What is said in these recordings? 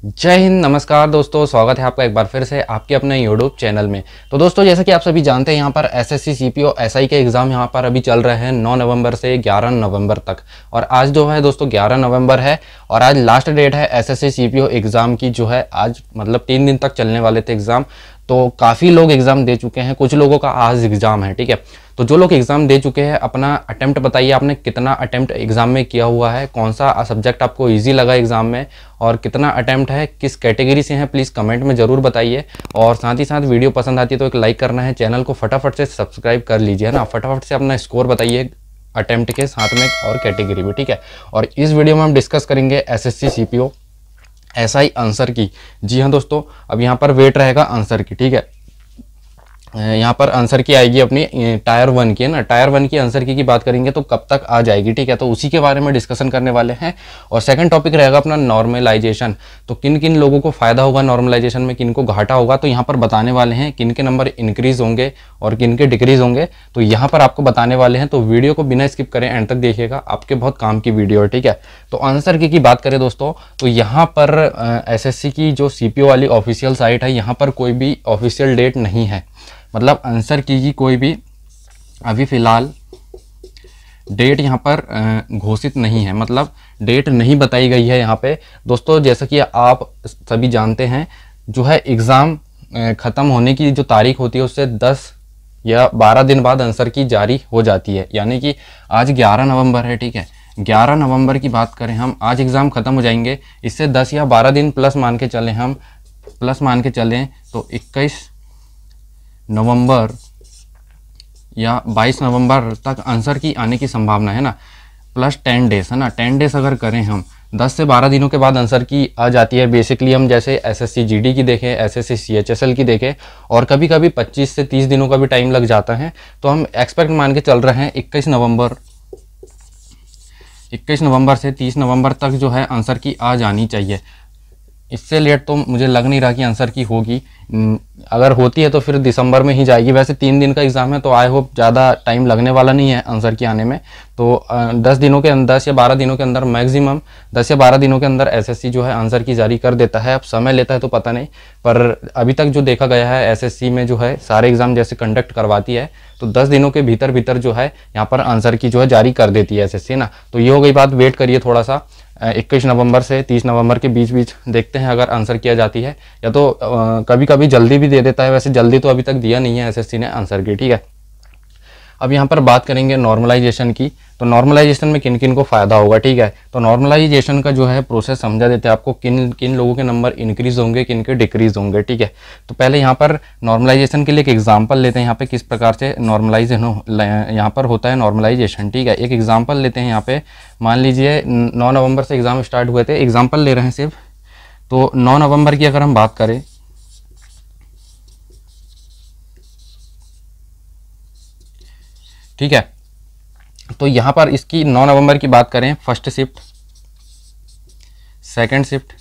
जय हिंद, नमस्कार दोस्तों, स्वागत है आपका एक बार फिर से आपके अपने यूट्यूब चैनल में। तो दोस्तों, जैसा कि आप सभी जानते हैं, यहाँ पर एसएससी सीपीओ एसआई के एग्ज़ाम यहाँ पर अभी चल रहे हैं 9 नवंबर से 11 नवंबर तक। और आज जो है दोस्तों 11 नवंबर है और आज लास्ट डेट है एसएससी सीपीओ एग्ज़ाम की, जो है आज मतलब 3 दिन तक चलने वाले थे एग्ज़ाम। तो काफ़ी लोग एग्ज़ाम दे चुके हैं, कुछ लोगों का आज एग्ज़ाम है। ठीक है, तो जो लोग एग्ज़ाम दे चुके हैं अपना अटेम्प्ट बताइए, आपने कितना अटेम्प्ट एग्ज़ाम में किया हुआ है, कौन सा सब्जेक्ट आपको इजी लगा एग्ज़ाम में और कितना अटेम्प्ट है, किस कैटेगरी से हैं, प्लीज़ कमेंट में ज़रूर बताइए। और साथ ही साथ वीडियो पसंद आती है तो एक लाइक करना है, चैनल को फटाफट से सब्सक्राइब कर लीजिए, है ना। फटाफट से अपना स्कोर बताइए अटेम्प्ट के साथ में और कैटेगरी भी। ठीक है, और इस वीडियो में हम डिस्कस करेंगे एसएससी सीपीओ एसआई आंसर की। जी हाँ दोस्तों, अब यहाँ पर वेट रहेगा आंसर की। ठीक है, यहाँ पर आंसर की आएगी अपनी टायर 1 की, है ना। टायर 1 की आंसर की बात करेंगे तो कब तक आ जाएगी। ठीक है, तो उसी के बारे में डिस्कशन करने वाले हैं। और सेकंड टॉपिक रहेगा अपना नॉर्मलाइजेशन। तो किन किन लोगों को फायदा होगा नॉर्मलाइजेशन में, किन को घाटा होगा, तो यहाँ पर बताने वाले हैं। किन के नंबर इंक्रीज होंगे और किन के डिक्रीज होंगे, तो यहाँ पर आपको बताने वाले हैं। तो वीडियो को बिना स्किप करें एंड तक देखिएगा, आपके बहुत काम की वीडियो है। ठीक है, तो आंसर की बात करें दोस्तों, तो यहाँ पर एसएससी की जो सीपीओ वाली ऑफिशियल साइट है, यहाँ पर कोई भी ऑफिशियल डेट नहीं है। मतलब आंसर की कोई भी अभी फ़िलहाल डेट यहाँ पर घोषित नहीं है, मतलब डेट नहीं बताई गई है यहाँ पे दोस्तों। जैसा कि आप सभी जानते हैं, जो है एग्ज़ाम ख़त्म होने की जो तारीख होती है उससे 10 या 12 दिन बाद आंसर की जारी हो जाती है। यानी कि आज 11 नवंबर है। ठीक है, 11 नवंबर की बात करें हम, आज एग्ज़ाम ख़त्म हो जाएंगे, इससे 10 या 12 दिन प्लस मान के चलें हम, तो 21 नवंबर या 22 नवंबर तक आंसर की आने की संभावना है ना, प्लस 10 डेज, है ना। 10 डेज अगर करें हम, 10 से 12 दिनों के बाद आंसर की आ जाती है। बेसिकली हम जैसे एसएससी जीडी की देखें, एसएससी सीएचएसएल की देखें, और कभी कभी 25 से 30 दिनों का भी टाइम लग जाता है। तो हम एक्सपेक्ट मान के चल रहे हैं 21 नवंबर से 30 नवंबर तक जो है आंसर की आ जानी चाहिए। इससे लेट तो मुझे लग नहीं रहा कि आंसर की होगी। अगर होती है तो फिर दिसंबर में ही जाएगी। वैसे 3 दिन का एग्ज़ाम है तो आई होप ज़्यादा टाइम लगने वाला नहीं है आंसर की आने में। तो 10 दिनों के अंदर, 10 या 12 दिनों के अंदर, मैक्सिमम 10 या 12 दिनों के अंदर एसएससी जो है आंसर की जारी कर देता है। अब समय लेता है तो पता नहीं, पर अभी तक जो देखा गया है एसएससी में जो है सारे एग्ज़ाम जैसे कंडक्ट करवाती है तो 10 दिनों के भीतर जो है यहाँ पर आंसर की जो है जारी कर देती है एसएससी ना। तो ये हो गई बात, वेट करिए थोड़ा सा, 21 नवंबर से 30 नवंबर के बीच देखते हैं अगर आंसर किया जाती है, या तो कभी कभी जल्दी भी दे देता है। वैसे जल्दी तो अभी तक दिया नहीं है एसएससी ने आंसर की। ठीक है, अब यहाँ पर बात करेंगे नॉर्मलाइजेशन की। तो नॉर्मलाइजेशन में किन किन को फ़ायदा होगा। ठीक है, तो नॉर्मलाइजेशन का जो है प्रोसेस समझा देते हैं आपको, किन किन लोगों के नंबर इंक्रीज होंगे, किन के डिक्रीज होंगे। ठीक है, तो पहले यहाँ पर नॉर्मलाइजेशन के लिए एक एग्जांपल लेते हैं यहाँ पे, किस प्रकार से नॉर्मलाइजेशन यहाँ पर होता है नॉर्मलाइजेशन। ठीक है, एक एग्जाम्पल लेते हैं यहाँ पे। मान लीजिए 9 नवंबर से एग्ज़ाम स्टार्ट हुए थे, एग्जाम्पल ले रहे हैं सिर्फ। तो 9 नवंबर की अगर हम बात करें, ठीक है, तो यहाँ पर इसकी 9 नवंबर की बात करें, फर्स्ट शिफ्ट, सेकंड शिफ्ट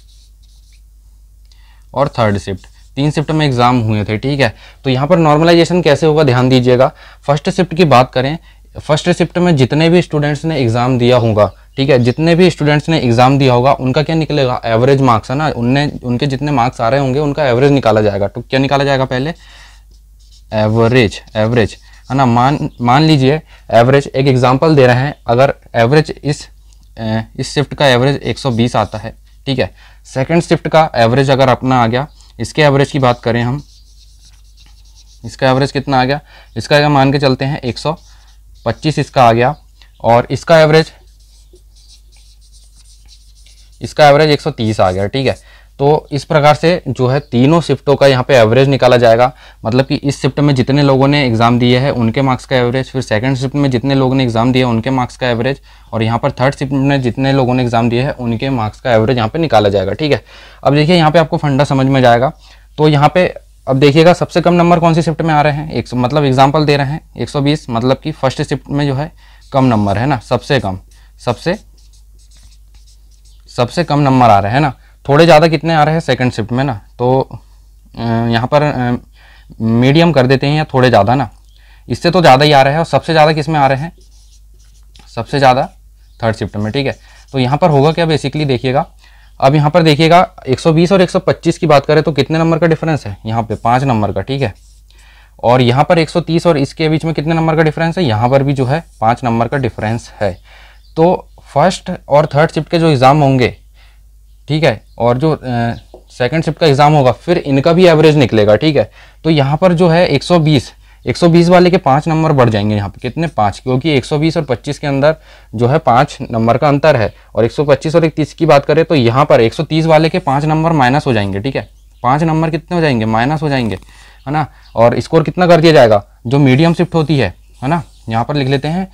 और थर्ड शिफ्ट, 3 शिफ्ट में एग्ज़ाम हुए थे। ठीक है, तो यहाँ पर नॉर्मलाइजेशन कैसे होगा ध्यान दीजिएगा। फर्स्ट शिफ्ट की बात करें, फर्स्ट शिफ्ट में जितने भी स्टूडेंट्स ने एग्ज़ाम दिया होगा, ठीक है, जितने भी स्टूडेंट्स ने एग्ज़ाम दिया होगा उनका क्या निकलेगा, एवरेज मार्क्स, है ना। उनके जितने मार्क्स आ रहे होंगे उनका एवरेज निकाला जाएगा। तो क्या निकाला जाएगा पहले, एवरेज, है ना। मान लीजिए एवरेज, एक एग्जांपल दे रहे हैं, अगर एवरेज इस शिफ्ट का एवरेज 120 आता है। ठीक है, सेकंड शिफ्ट का एवरेज अगर अपना आ गया, इसके एवरेज की बात करें हम, इसका एवरेज कितना आ गया, इसका अगर मान के चलते हैं 125 इसका आ गया, और इसका एवरेज 130 आ गया। ठीक है, तो इस प्रकार से जो है तीनों शिफ्टों का यहाँ पे एवरेज निकाला जाएगा। मतलब कि इस शिफ्ट में जितने लोगों ने एग्ज़ाम दिए हैं उनके मार्क्स का एवरेज, फिर सेकंड शिफ्ट में जितने लोगों ने एग्ज़ाम दिए उनके मार्क्स का एवरेज, और यहाँ पर थर्ड शिफ्ट में जितने लोगों ने एग्ज़ाम दिए हैं उनके मार्क्स का एवरेज यहाँ पे निकाला जाएगा। ठीक है, अब देखिए यहाँ पे आपको फंडा समझ में जाएगा। तो यहाँ पे अब देखिएगा सबसे कम नंबर कौन सी शिफ्ट में आ रहे हैं, 100, मतलब एग्जाम्पल दे रहे हैं 120, मतलब कि फर्स्ट शिफ्ट में जो है कम नंबर है ना, सबसे कम नंबर आ रहे हैं ना। थोड़े ज़्यादा कितने आ रहे हैं सेकंड शिफ्ट में ना, तो यहाँ पर मीडियम कर देते हैं या थोड़े ज़्यादा ना, इससे तो ज़्यादा ही आ रहे हैं। और सबसे ज़्यादा किस में आ रहे हैं, सबसे ज़्यादा थर्ड शिफ्ट में। ठीक है, तो यहाँ पर होगा क्या, बेसिकली देखिएगा, अब यहाँ पर देखिएगा 120 और 125 की बात करें तो कितने नंबर का डिफरेंस है, यहाँ पे 5 नंबर का, ठीक है। और यहाँ पर 130 और इसके बीच में कितने नंबर का डिफरेंस है, यहाँ पर भी जो है 5 नंबर का डिफरेंस है। तो फर्स्ट और थर्ड शिफ्ट के जो एग्ज़ाम होंगे, ठीक है, और जो सेकंड शिफ्ट का एग्ज़ाम होगा, फिर इनका भी एवरेज निकलेगा, ठीक है। तो यहाँ पर जो है 120 वाले के 5 नंबर बढ़ जाएंगे, यहाँ पे कितने 5, क्योंकि 120 और 25 के अंदर जो है 5 नंबर का अंतर है। और 125 और 31 की बात करें तो यहाँ पर 130 वाले के 5 नंबर माइनस हो जाएंगे, ठीक है। 5 नंबर कितने हो जाएंगे, माइनस हो जाएंगे, है ना। और स्कोर कितना कर दिया जाएगा, जो मीडियम शिफ्ट होती है ना, यहाँ पर लिख लेते हैं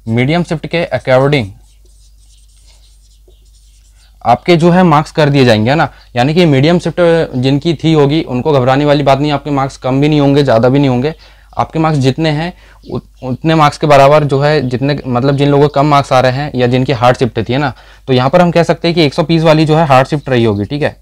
मीडियम शिफ्ट के अकॉर्डिंग आपके जो है मार्क्स कर दिए जाएंगे, है ना। यानी कि मीडियम शिफ्ट जिनकी थी होगी उनको घबराने वाली बात नहीं, आपके मार्क्स कम भी नहीं होंगे, ज़्यादा भी नहीं होंगे। आपके मार्क्स जितने हैं उतने मार्क्स के बराबर जो है, जितने मतलब जिन लोगों को कम मार्क्स आ रहे हैं या जिनकी हार्ड शिफ्ट थी, है ना, तो यहाँ पर हम कह सकते हैं कि 120 वाली जो है हार्ड शिफ्ट रही होगी, ठीक है।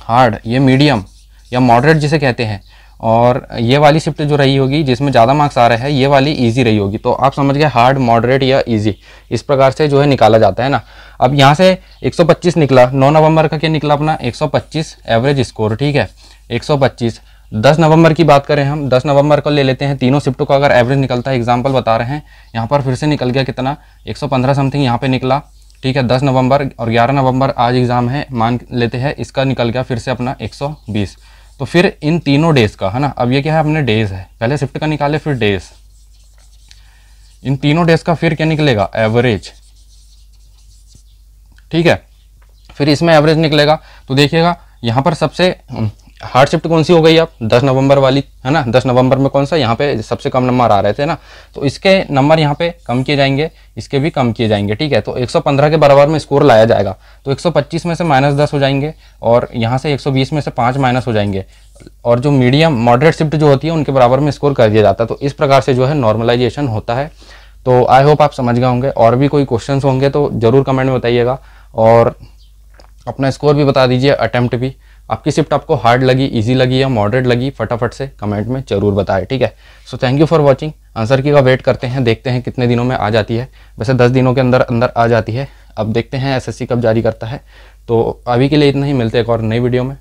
हार्ड, ये मीडियम या मॉडरेट जिसे कहते हैं, और ये वाली शिफ्ट जो रही होगी जिसमें ज़्यादा मार्क्स आ रहे हैं, ये वाली इजी रही होगी। तो आप समझ गए हार्ड, मॉडरेट या इजी, इस प्रकार से जो है निकाला जाता है ना। अब यहाँ से 125 निकला, 9 नवंबर का क्या निकला अपना 125 एवरेज स्कोर, ठीक है। 125 10 नवंबर की बात करें हम, 10 नवंबर को ले लेते हैं, तीनों शिफ्टों का अगर एवरेज निकलता है, एग्जाम्पल बता रहे हैं, यहाँ पर फिर से निकल गया कितना 115 समथिंग यहाँ पे निकला, ठीक है। 10 नवंबर और 11 नवंबर आज एग्ज़ाम है, मान लेते हैं, इसका निकल गया फिर से अपना 120। तो फिर इन तीनों डेज़ का, है ना, अब ये क्या है अपने डेज़ है, पहले शिफ्ट का निकाले फिर डेज़, इन तीनों डेज़ का फिर क्या निकलेगा एवरेज, ठीक है। फिर इसमें एवरेज निकलेगा तो देखिएगा यहाँ पर सबसे हार्ड शिफ्ट कौन सी हो गई अब 10 नवंबर वाली, है ना। 10 नवंबर में कौन सा, यहाँ पे सबसे कम नंबर आ रहे थे ना, तो इसके नंबर यहाँ पे कम किए जाएंगे, इसके भी कम किए जाएंगे, ठीक है। तो 115 के बराबर में स्कोर लाया जाएगा, तो 125 में से -10 हो जाएंगे, और यहाँ से 120 में से 5 माइनस हो जाएंगे, और जो मीडियम मॉडरेट शिफ्ट जो होती है उनके बराबर में स्कोर कर दिया जाता है। तो इस प्रकार से जो है नॉर्मलाइजेशन होता है। तो आई होप आप समझ गए होंगे, और भी कोई क्वेश्चन होंगे तो ज़रूर कमेंट में बताइएगा, और अपना स्कोर भी बता दीजिए, अटेम्प्ट भी, आपकी शिफ्ट आपको हार्ड लगी, इजी लगी या मॉडरेट लगी, फटाफट से कमेंट में जरूर बताएं, ठीक है। So thank you for watching. Answer की का वेट करते हैं, देखते हैं कितने दिनों में आ जाती है, वैसे 10 दिनों के अंदर अंदर आ जाती है। अब देखते हैं एसएससी कब जारी करता है। तो अभी के लिए इतना ही, मिलते हैं एक और नई वीडियो में।